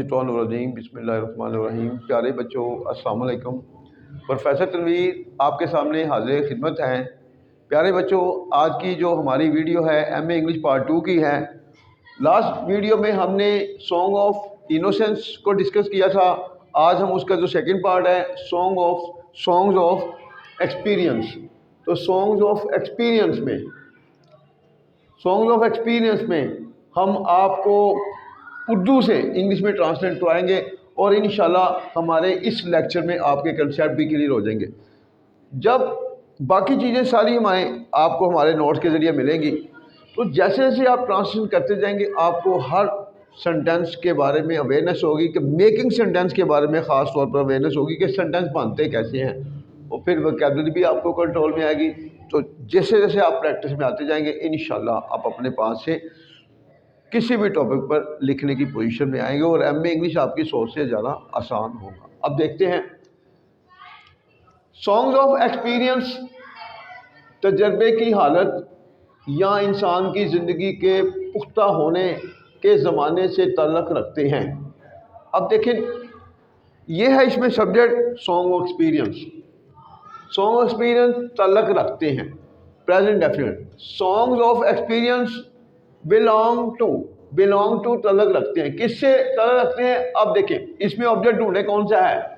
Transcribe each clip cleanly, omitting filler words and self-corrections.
मिनश्शैतानिर्रजीम बिस्मिल्लाहिर्रहमानिर्रहीम। प्यारे बच्चों, अस्सलाम वालेकुम। प्रोफेसर तनवीर आपके सामने हाजिर खिदमत हैं। प्यारे बच्चों, आज की जो हमारी वीडियो है एमए इंग्लिश पार्ट 2 की है। लास्ट वीडियो में हमने सॉन्ग ऑफ इनोसेंस को डिस्कस किया था। आज हम उसका जो सेकंड पार्ट है सॉन्ग्स ऑफ एक्सपीरियंस। तो सॉन्ग्स ऑफ एक्सपीरियंस में हम आपको उर्दू से इंग्लिश में ट्रांसलेट करवाएंगे और इंशाल्लाह हमारे इस लेक्चर में आपके कंसेप्ट भी क्लियर हो जाएंगे। जब बाकी चीज़ें सारी आपको हमारे नोट्स के ज़रिए मिलेंगी, तो जैसे जैसे आप ट्रांसलेशन करते जाएंगे आपको हर सेंटेंस के बारे में अवेयरनेस होगी कि मेकिंग सेंटेंस के बारे में ख़ास तौर पर अवेयरनेस होगी कि सेंटेंस बनते कैसे हैं, और फिर वोकैबुलरी भी आपको कंट्रोल में आएगी। तो जैसे जैसे आप प्रैक्टिस में आते जाएंगे इंशाल्लाह आप अपने पास से किसी भी टॉपिक पर लिखने की पोजीशन में आएंगे और एमए इंग्लिश आपकी सोच से ज़्यादा आसान होगा। अब देखते हैं सॉन्ग्स ऑफ एक्सपीरियंस तजर्बे की हालत या इंसान की ज़िंदगी के पुख्ता होने के ज़माने से ताल्लुक़ रखते हैं। अब देखें, यह है इसमें subject song of experience. Song of experience ताल्लुक़ रखते हैं, present definite. Songs of experience belong to ताल्लुक़ रखते हैं। किससे ताल्लुक़ रखते हैं? अब देखें, इसमें ऑब्जेक्ट ढूंढे कौन सा है।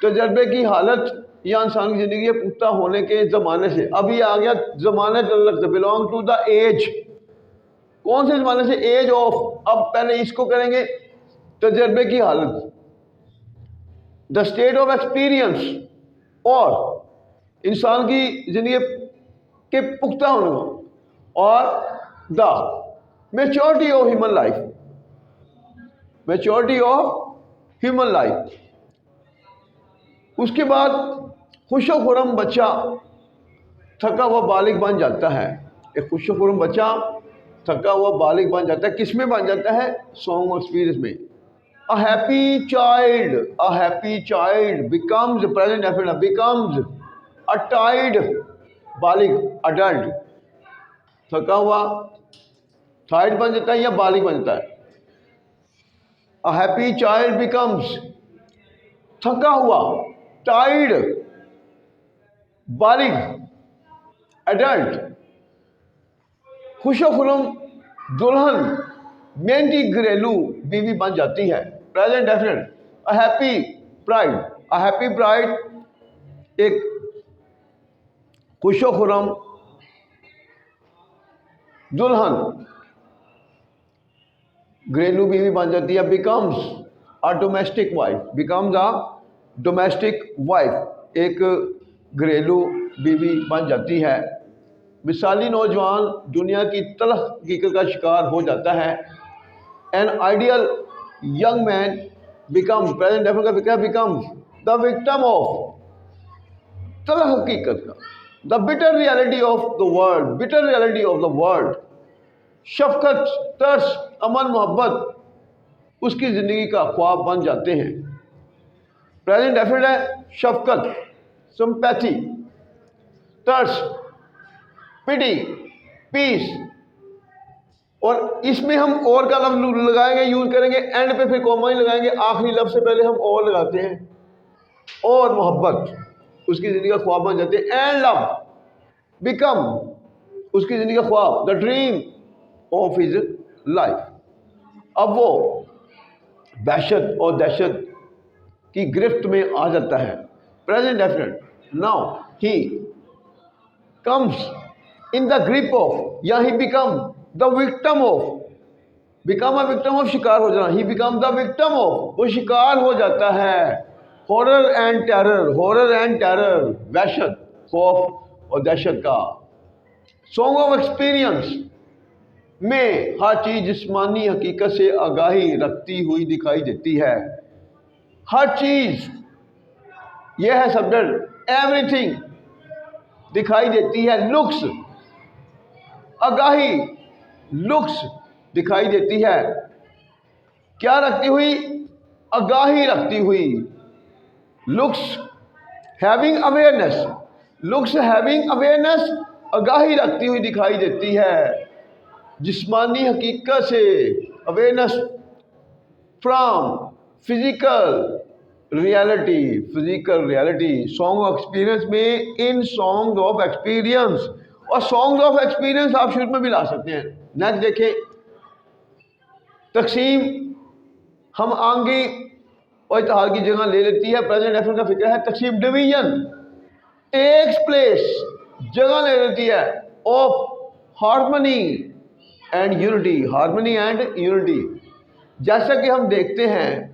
तजर्बे की हालत या इंसान की ज़िंदगी के पुख्ता होने के ज़माने से। अब ये आ गया ज़माने ताल्लुक़, बिलोंग टू द एज। कौन से ज़माने से? Age of. अब पहले इसको करेंगे, तजर्बे की हालत, द स्टेट ऑफ एक्सपीरियंस, और इंसान की ज़िंदगी के पुख्ता होने, और the maturity of human life. Maturity of human life. उसके बाद खुशो खुरम बच्चा थका हुआ बालिग बन जाता है। एक खुशो खुरम बच्चा थका हुआ बालिग बन जाता है। किस में बन जाता है? सॉन्ग ऑफ एक्सपीरियंस में। A happy child becomes, present definite, becomes a टाइड बालिग, अडल्ट। थका हुआ टाइड बन जाता है या बालिग बन जाता है। अ हैप्पी चाइल्ड बिकम्स, थका हुआ, टाइड, बालिग, एडल्ट। खुशो खुरम दुल्हन मेहनती घरेलू बीवी बन जाती है, present definite. A happy bride, एक खुशो खुरम दुल्हन घरेलू बीवी बन जाती है। बिकम्स अ डोमेस्टिक वाइफ, एक घरेलू बीवी बन जाती है। मिसाली नौजवान दुनिया की तलख हकीकत का शिकार हो जाता है। An ideal young man becomes, present definite, becomes the victim of तलख हकीकत का, the bitter reality of the world. शफकत, तरस, अमन, मोहब्बत उसकी ज़िंदगी का ख्वाब बन जाते हैं। प्रेजेंट डेफिनेट है शफकत, सिंपैथी, तरस, पिटी, पीस। और इसमें हम और का लफ्ज़ लगाएंगे, यूज़ करेंगे, एंड पे फिर कॉमा ही लगाएंगे। आखिरी लफ्ज़ से पहले हम और लगाते हैं। और मोहब्बत उसकी ज़िंदगी का ख्वाब बन जाते हैं। एंड लव बिकम उसकी ज़िंदगी का ख्वाब, the dream of his life. अब वो वहशत और दहशत की गिरफ्त में आ जाता है, present definite. Now he comes in the grip of, या he become the victim of, शिकार हो जाना। He become the victim of, वो शिकार हो जाता है। हॉरर एंड टेरर, वहशत, खौफ और दहशत का। सॉन्ग ऑफ एक्सपीरियंस में हर चीज़ जिस्मानी हकीकत से आगाही रखती हुई दिखाई देती है। हर चीज़, यह है सब्जेक्ट, एवरीथिंग दिखाई देती है। लुक्स, आगाही, लुक्स दिखाई देती है। क्या रखती हुई? आगाही रखती हुई। लुक्स हैविंग अवेयरनेस, आगाही रखती हुई दिखाई देती है। जिस्मानी हकीकत से awareness from physical reality song of experience में इन सॉन्ग ऑफ एक्सपीरियंस, और सॉन्ग ऑफ एक्सपीरियंस आप शुरू में भी ला सकते हैं। नेक्स्ट देखें, तकसीम हम आंगी और इत्तेहाद की जगह ले लेती है, प्रेजेंट एफर्ट का फिक्र है। तकसीम डिवीजन टेक्स प्लेस, जगह ले लेती है ऑफ हार्मनी एंड यूनिटी। जैसा कि हम देखते हैं,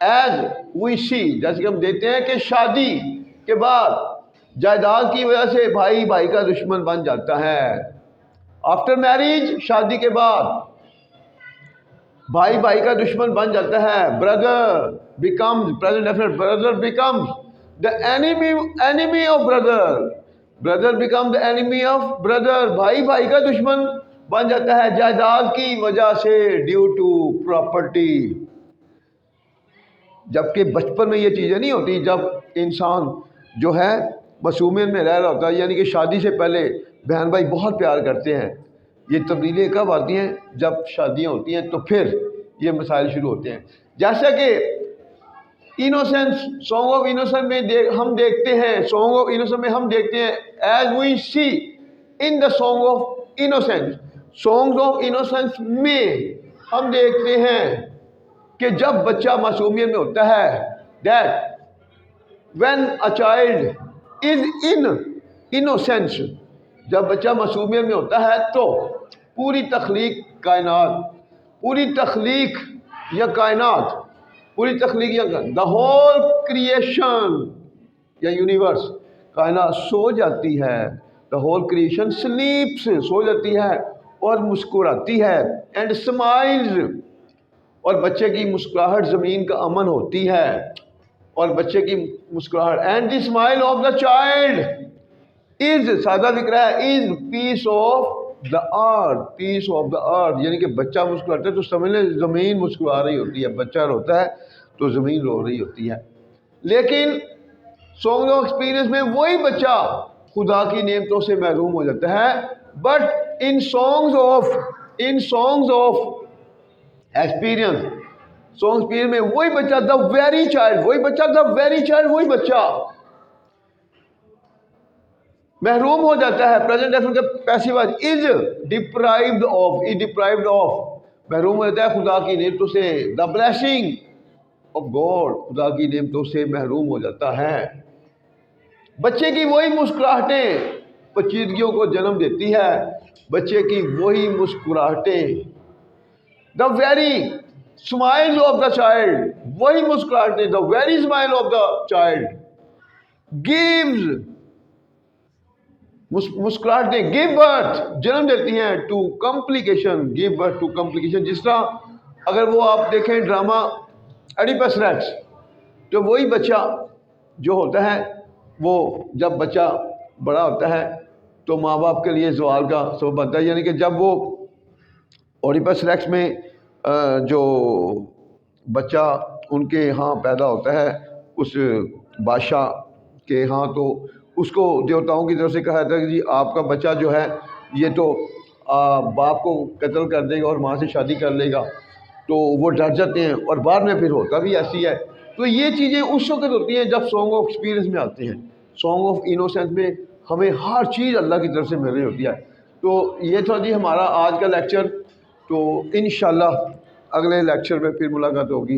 एज वी सी, जैसे कि हम देखते हैं कि शादी के बाद जायदाद की वजह से भाई भाई का दुश्मन बन जाता है। आफ्टर मैरिज, शादी के बाद भाई भाई का दुश्मन बन जाता है। Brother becomes, present effort, brother becomes the enemy of brother become the enemy of brother, भाई भाई का दुश्मन बन जाता है जायदाद की वजह से, ड्यू टू प्रॉपर्टी। जबकि बचपन में ये चीज़ें नहीं होती, जब इंसान जो है मासूमियत में रह रहा होता है, यानी कि शादी से पहले बहन भाई बहुत प्यार करते हैं। ये तब्दीलियाँ कब आती हैं? जब शादियाँ होती हैं, तो फिर ये मसाइल शुरू होते हैं। जैसा कि इनोसेंस, सॉन्ग ऑफ इनोसेंस में हम देखते हैं, सॉन्ग ऑफ इनोसेंस में हम देखते हैं, as we see in the song of innocence, song of innocence में हम देखते हैं कि जब बच्चा मासूमियत में होता है, that when a child is in innocence, जब बच्चा मासूमियत में होता है तो पूरी तख्लीक या द होल क्रिएशन या यूनिवर्स, कायनात सो जाती है। द होल क्रिएशन स्लीप्स, सो जाती है और मुस्कुराती है। एंड स्माइल्स, और बच्चे की मुस्कुराहट ज़मीन का अमन होती है, और बच्चे की मुस्कुराहट। And the smile of the child is, सादा फिक्र है, is peace of the earth, यानी कि बच्चा मुस्कुराता है तो समझ लें ज़मीन मुस्कुरा रही होती है, बच्चा रोता है तो ज़मीन रो रही होती है। लेकिन सॉन्ग ऑफ एक्सपीरियंस में वही बच्चा खुदा की नेमतों से महरूम हो जाता है। But in songs of experience, song experience में वही बच्चा द वेरी चाइल्ड महरूम हो जाता है। प्रेजेंट एफर्ट का पैसिव इज डिप्राइव्ड ऑफ, महरूम हो जाता है खुदा की नेमतों से। द ब्लेसिंग ऑफ गॉड, खुदा की नेमतों से महरूम हो जाता है। बच्चे की वही मुस्कुराहटें पेचीदगियों को जन्म देती है, बच्चे की वही मुस्कुराहटें, the very smile of the child, वही मुस्कुराहटें, the very smile of the child gives, मुस्कुराहटें गिव बर्थ, जन्म देती हैं to complication, give birth to complication. जिस तरह अगर वो आप देखें ड्रामा एडिपस रेक्स, तो वही बच्चा जो होता है, वो जब बच्चा बड़ा होता है तो माँ बाप के लिए ज़वाल का सबब बनता है। यानी कि जब वो ओडिपस रेक्स में जो बच्चा उनके यहाँ पैदा होता है, उस बादशाह के यहाँ, तो उसको देवताओं की तरफ से कहा जाता है कि जी आपका बच्चा जो है ये तो बाप को कत्ल कर देगा और माँ से शादी कर लेगा। तो वो डर जाते हैं, और बाद में फिर होता भी ऐसी है। तो ये चीज़ें उस वक्त होती हैं जब सॉन्ग ऑफ एक्सपीरियंस में आते हैं। सॉन्ग ऑफ इनोसेंस में हमें हर चीज़ अल्लाह की तरफ से मिल रही होती है। तो ये था जी हमारा आज का लेक्चर। तो इंशाल्लाह अगले लेक्चर में फिर मुलाकात होगी।